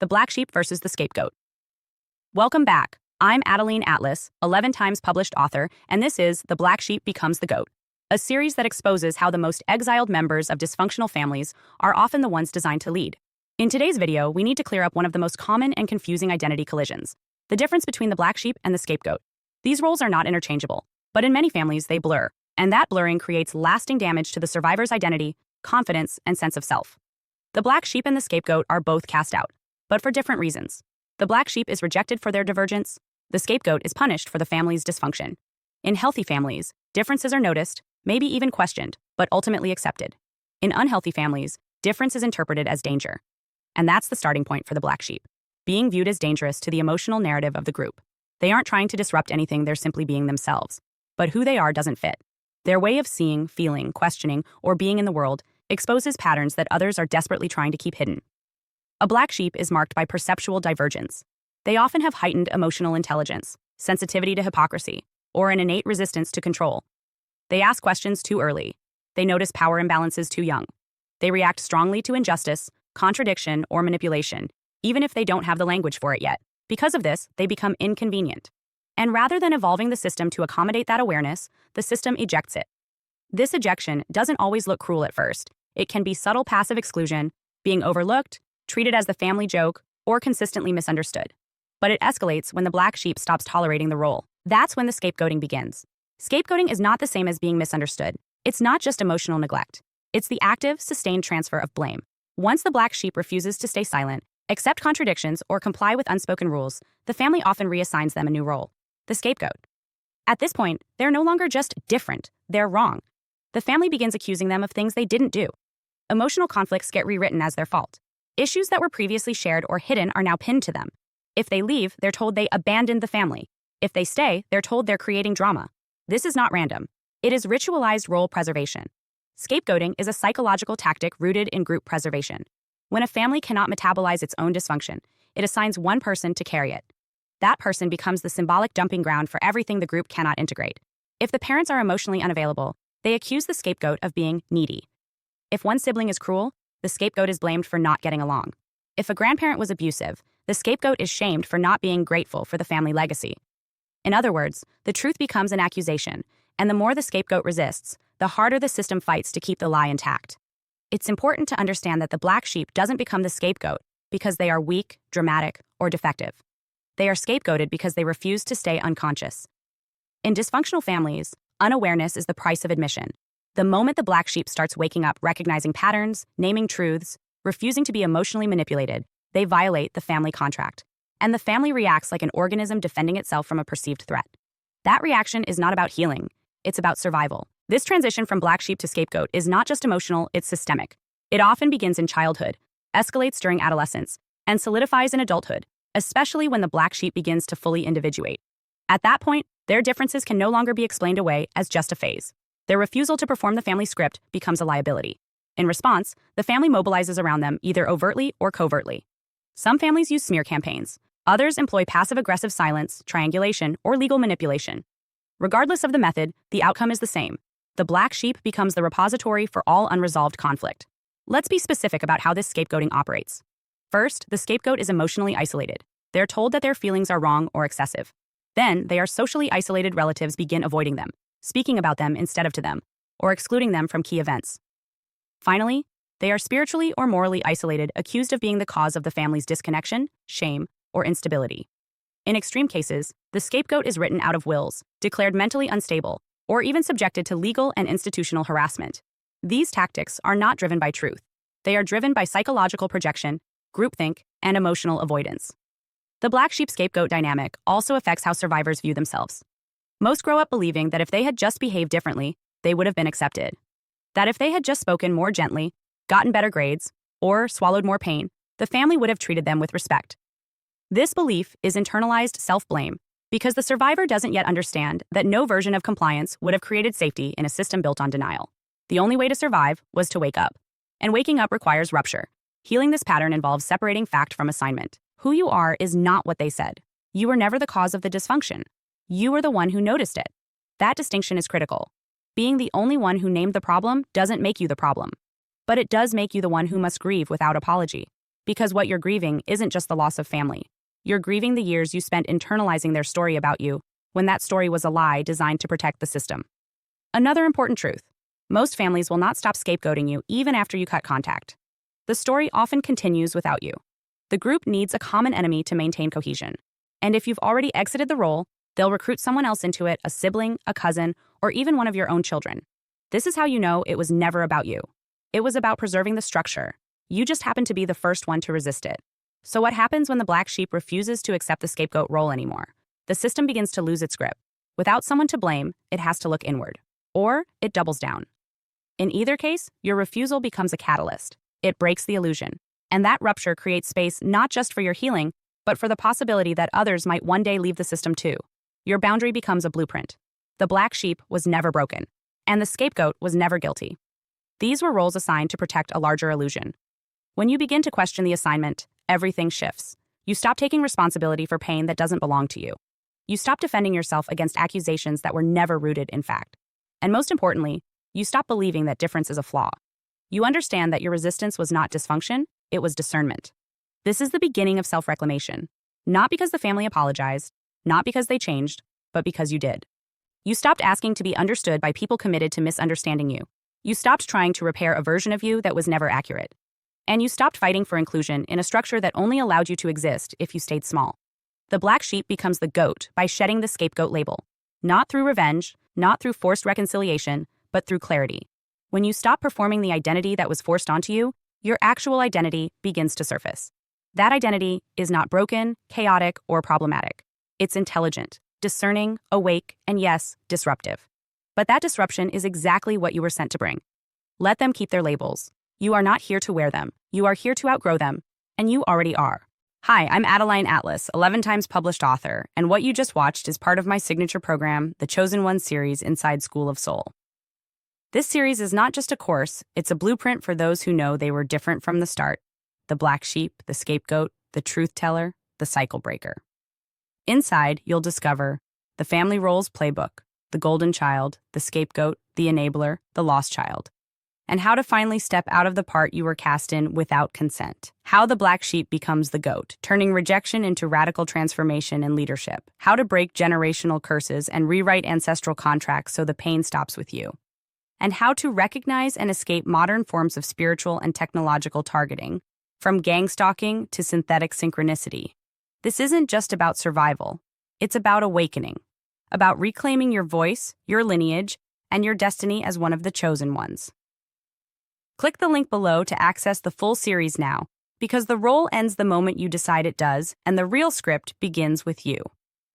The Black Sheep versus the Scapegoat. Welcome back. I'm Adeline Atlas, 11 times published author, and this is The Black Sheep Becomes the Goat, a series that exposes how the most exiled members of dysfunctional families are often the ones designed to lead. In today's video, we need to clear up one of the most common and confusing identity collisions: the difference between the black sheep and the scapegoat. These roles are not interchangeable, but in many families they blur, and that blurring creates lasting damage to the survivor's identity, confidence, and sense of self. The black sheep and the scapegoat are both cast out, but for different reasons. The black sheep is rejected for their divergence. The scapegoat is punished for the family's dysfunction. In healthy families, differences are noticed, maybe even questioned, but ultimately accepted. In unhealthy families, difference is interpreted as danger. And that's the starting point for the black sheep, being viewed as dangerous to the emotional narrative of the group. They aren't trying to disrupt anything, they're simply being themselves. But who they are doesn't fit. Their way of seeing, feeling, questioning, or being in the world exposes patterns that others are desperately trying to keep hidden. A black sheep is marked by perceptual divergence. They often have heightened emotional intelligence, sensitivity to hypocrisy, or an innate resistance to control. They ask questions too early. They notice power imbalances too young. They react strongly to injustice, contradiction, or manipulation, even if they don't have the language for it yet. Because of this, they become inconvenient. And rather than evolving the system to accommodate that awareness, the system ejects it. This ejection doesn't always look cruel at first. It can be subtle passive exclusion, being overlooked, treated as the family joke, or consistently misunderstood. But it escalates when the black sheep stops tolerating the role. That's when the scapegoating begins. Scapegoating is not the same as being misunderstood. It's not just emotional neglect. It's the active, sustained transfer of blame. Once the black sheep refuses to stay silent, accept contradictions, or comply with unspoken rules, the family often reassigns them a new role: the scapegoat. At this point, they're no longer just different, they're wrong. The family begins accusing them of things they didn't do. Emotional conflicts get rewritten as their fault. Issues that were previously shared or hidden are now pinned to them. If they leave, they're told they abandoned the family. If they stay, they're told they're creating drama. This is not random. It is ritualized role preservation. Scapegoating is a psychological tactic rooted in group preservation. When a family cannot metabolize its own dysfunction, it assigns one person to carry it. That person becomes the symbolic dumping ground for everything the group cannot integrate. If the parents are emotionally unavailable, they accuse the scapegoat of being needy. If one sibling is cruel, the scapegoat is blamed for not getting along. If a grandparent was abusive, the scapegoat is shamed for not being grateful for the family legacy. In other words, the truth becomes an accusation, and the more the scapegoat resists, the harder the system fights to keep the lie intact. It's important to understand that the black sheep doesn't become the scapegoat because they are weak, dramatic, or defective. They are scapegoated because they refuse to stay unconscious. In dysfunctional families, unawareness is the price of admission. The moment the black sheep starts waking up, recognizing patterns, naming truths, refusing to be emotionally manipulated, they violate the family contract. And the family reacts like an organism defending itself from a perceived threat. That reaction is not about healing, it's about survival. This transition from black sheep to scapegoat is not just emotional, it's systemic. It often begins in childhood, escalates during adolescence, and solidifies in adulthood, especially when the black sheep begins to fully individuate. At that point, their differences can no longer be explained away as just a phase. Their refusal to perform the family script becomes a liability. In response, the family mobilizes around them either overtly or covertly. Some families use smear campaigns. Others employ passive-aggressive silence, triangulation, or legal manipulation. Regardless of the method, the outcome is the same. The black sheep becomes the repository for all unresolved conflict. Let's be specific about how this scapegoating operates. First, the scapegoat is emotionally isolated. They're told that their feelings are wrong or excessive. Then, they are socially isolated relatives begin avoiding them, speaking about them instead of to them, or excluding them from key events. Finally, they are spiritually or morally isolated, accused of being the cause of the family's disconnection, shame, or instability. In extreme cases, the scapegoat is written out of wills, declared mentally unstable, or even subjected to legal and institutional harassment. These tactics are not driven by truth. They are driven by psychological projection, groupthink, and emotional avoidance. The black sheep scapegoat dynamic also affects how survivors view themselves. Most grow up believing that if they had just behaved differently, they would have been accepted. That if they had just spoken more gently, gotten better grades, or swallowed more pain, the family would have treated them with respect. This belief is internalized self-blame because the survivor doesn't yet understand that no version of compliance would have created safety in a system built on denial. The only way to survive was to wake up. And waking up requires rupture. Healing this pattern involves separating fact from assignment. Who you are is not what they said. You were never the cause of the dysfunction. You were the one who noticed it. That distinction is critical. Being the only one who named the problem doesn't make you the problem. But it does make you the one who must grieve without apology. Because what you're grieving isn't just the loss of family. You're grieving the years you spent internalizing their story about you, when that story was a lie designed to protect the system. Another important truth: most families will not stop scapegoating you even after you cut contact. The story often continues without you. The group needs a common enemy to maintain cohesion. And if you've already exited the role, they'll recruit someone else into it, a sibling, a cousin, or even one of your own children. This is how you know it was never about you. It was about preserving the structure. You just happened to be the first one to resist it. So what happens when the black sheep refuses to accept the scapegoat role anymore? The system begins to lose its grip. Without someone to blame, it has to look inward. Or it doubles down. In either case, your refusal becomes a catalyst. It breaks the illusion. And that rupture creates space not just for your healing, but for the possibility that others might one day leave the system too. Your boundary becomes a blueprint. The black sheep was never broken, and the scapegoat was never guilty. These were roles assigned to protect a larger illusion. When you begin to question the assignment, everything shifts. You stop taking responsibility for pain that doesn't belong to you. You stop defending yourself against accusations that were never rooted in fact. And most importantly, you stop believing that difference is a flaw. You understand that your resistance was not dysfunction, it was discernment. This is the beginning of self-reclamation. Not because the family apologized, not because they changed, but because you did. You stopped asking to be understood by people committed to misunderstanding you. You stopped trying to repair a version of you that was never accurate. And you stopped fighting for inclusion in a structure that only allowed you to exist if you stayed small. The black sheep becomes the goat by shedding the scapegoat label. Not through revenge, not through forced reconciliation, but through clarity. When you stop performing the identity that was forced onto you, your actual identity begins to surface. That identity is not broken, chaotic, or problematic. It's intelligent, discerning, awake, and yes, disruptive. But that disruption is exactly what you were sent to bring. Let them keep their labels. You are not here to wear them. You are here to outgrow them. And you already are. Hi, I'm Adeline Atlas, 11 times published author, and what you just watched is part of my signature program, the Chosen One series inside School of Soul. This series is not just a course, it's a blueprint for those who know they were different from the start. The black sheep, the scapegoat, the truth teller, the cycle breaker. Inside, you'll discover the family roles playbook, the golden child, the scapegoat, the enabler, the lost child, and how to finally step out of the part you were cast in without consent. How the black sheep becomes the goat, turning rejection into radical transformation and leadership. How to break generational curses and rewrite ancestral contracts so the pain stops with you. And how to recognize and escape modern forms of spiritual and technological targeting, from gang stalking to synthetic synchronicity. This isn't just about survival. It's about awakening, about reclaiming your voice, your lineage, and your destiny as one of the chosen ones. Click the link below to access the full series now, because the role ends the moment you decide it does, and the real script begins with you.